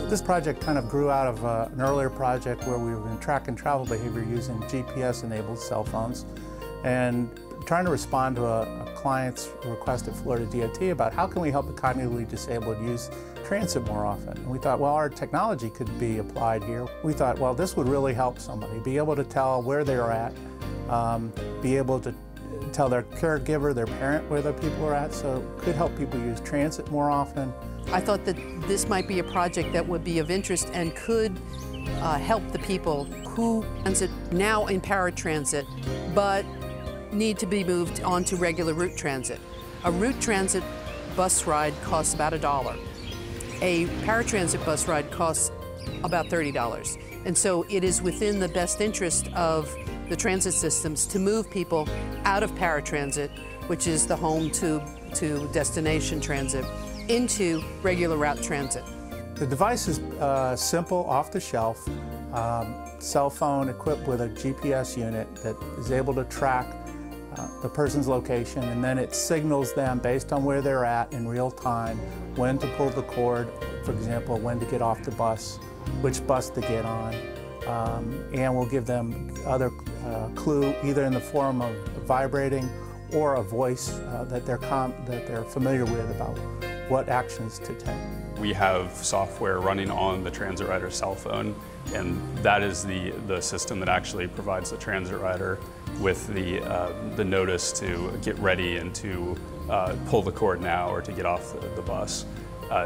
This project kind of grew out of an earlier project where we were going to track and travel behavior using GPS-enabled cell phones, and trying to respond to a client's request at Florida DOT about how can we help the cognitively disabled use transit more often. And we thought, well, our technology could be applied here. We thought, well, this would really help somebody, be able to tell where they're at, be able to tell their caregiver, their parent, where the people are at, so it could help people use transit more often. I thought that this might be a project that would be of interest and could help the people who transit now in paratransit, but need to be moved onto regular route transit. A route transit bus ride costs about $1. A paratransit bus ride costs about $30. And so it is within the best interest of the transit systems to move people out of paratransit, which is the home to destination transit, into regular route transit. The device is simple, off-the-shelf, cell phone equipped with a GPS unit that is able to track the person's location, and then it signals them based on where they're at in real time when to pull the cord, for example, when to get off the bus, which bus to get on, and we'll give them other clue either in the form of vibrating or a voice that they're familiar with about what actions to take. We have software running on the transit rider's cell phone, and that is the system that actually provides the transit rider with the notice to get ready and to pull the cord now or to get off the bus.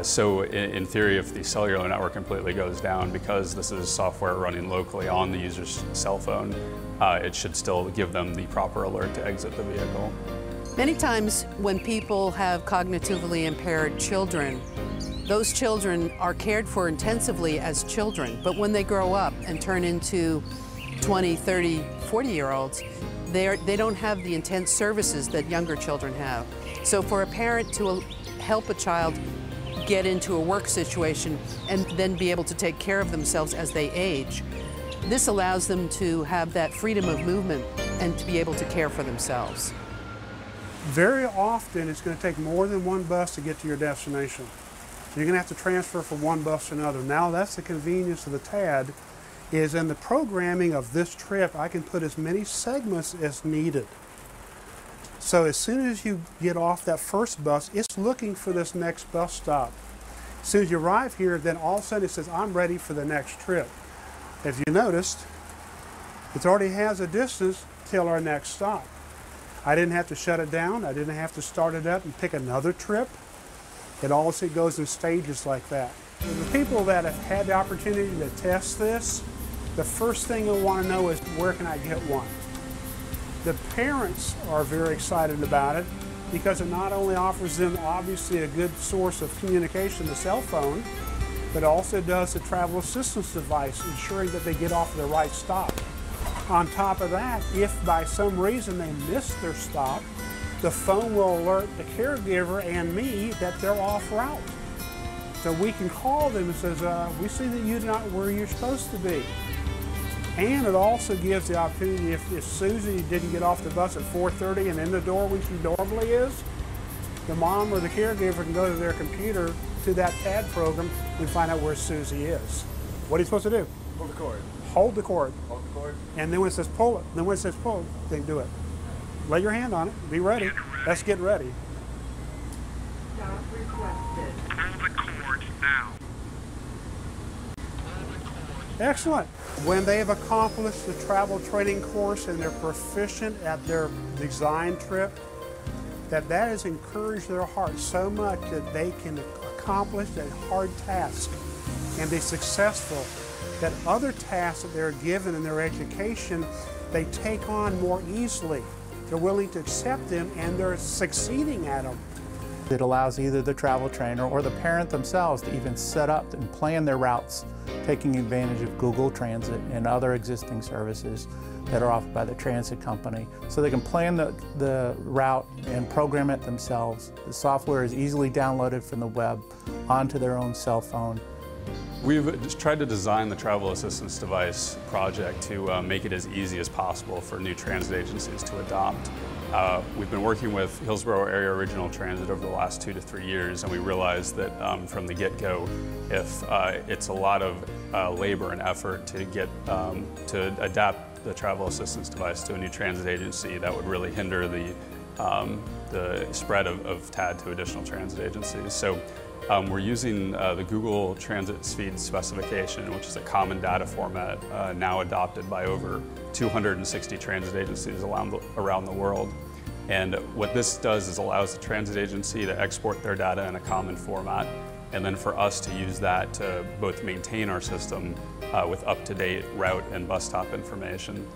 So in theory, if the cellular network completely goes down, because this is software running locally on the user's cell phone, it should still give them the proper alert to exit the vehicle. Many times when people have cognitively impaired children, those children are cared for intensively as children, but when they grow up and turn into 20, 30, 40-year-olds, they don't have the intense services that younger children have. So for a parent to help a child get into a work situation and then be able to take care of themselves as they age, this allows them to have that freedom of movement and to be able to care for themselves. Very often it's going to take more than one bus to get to your destination. You're going to have to transfer from one bus to another. Now that's the convenience of the TAD, is in the programming of this trip I can put as many segments as needed. So as soon as you get off that first bus, it's looking for this next bus stop. As soon as you arrive here, then all of a sudden it says, I'm ready for the next trip. If you noticed, it already has a distance till our next stop. I didn't have to shut it down. I didn't have to start it up and pick another trip. It also goes in stages like that. The people that have had the opportunity to test this, the first thing they want to know is, where can I get one? The parents are very excited about it because it not only offers them obviously a good source of communication, the cell phone, but also does the travel assistance device, ensuring that they get off the right stop. On top of that, if by some reason they miss their stop, the phone will alert the caregiver and me that they're off route. So we can call them and says, we see that you're not where you're supposed to be. And it also gives the opportunity, if Susie didn't get off the bus at 4:30 and in the door when she normally is, the mom or the caregiver can go to their computer to that TAD program and find out where Susie is. What are you supposed to do? Hold the cord. Hold the cord. Hold the cord. And then when it says pull it, then when it says pull, then do it. Lay your hand on it. Be ready. Let's get ready. Stop requested. Pull the cord now. Excellent. When they've accomplished the travel training course and they're proficient at their design trip, that has encouraged their heart so much that they can accomplish a hard task and be successful, that other tasks that they're given in their education, they take on more easily. They're willing to accept them and they're succeeding at them. It allows either the travel trainer or the parent themselves to even set up and plan their routes, taking advantage of Google Transit and other existing services that are offered by the transit company. So they can plan the route and program it themselves. The software is easily downloaded from the web onto their own cell phone. We've tried to design the travel assistance device project to make it as easy as possible for new transit agencies to adopt. We've been working with Hillsborough Area Regional Transit over the last 2 to 3 years, and we realized that from the get-go, if it's a lot of labor and effort to get to adapt the travel assistance device to a new transit agency, that would really hinder the spread of TAD to additional transit agencies. So we're using the Google Transit Speed Specification, which is a common data format now adopted by over 260 transit agencies around the world. And what this does is allows the transit agency to export their data in a common format, and then for us to use that to both maintain our system with up-to-date route and bus stop information,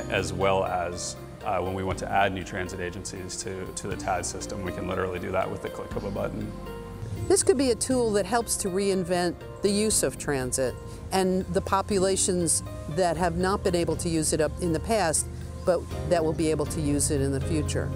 as well as when we want to add new transit agencies to the TAD system, we can literally do that with the click of a button. This could be a tool that helps to reinvent the use of transit and the populations that have not been able to use it up in the past, but that will be able to use it in the future.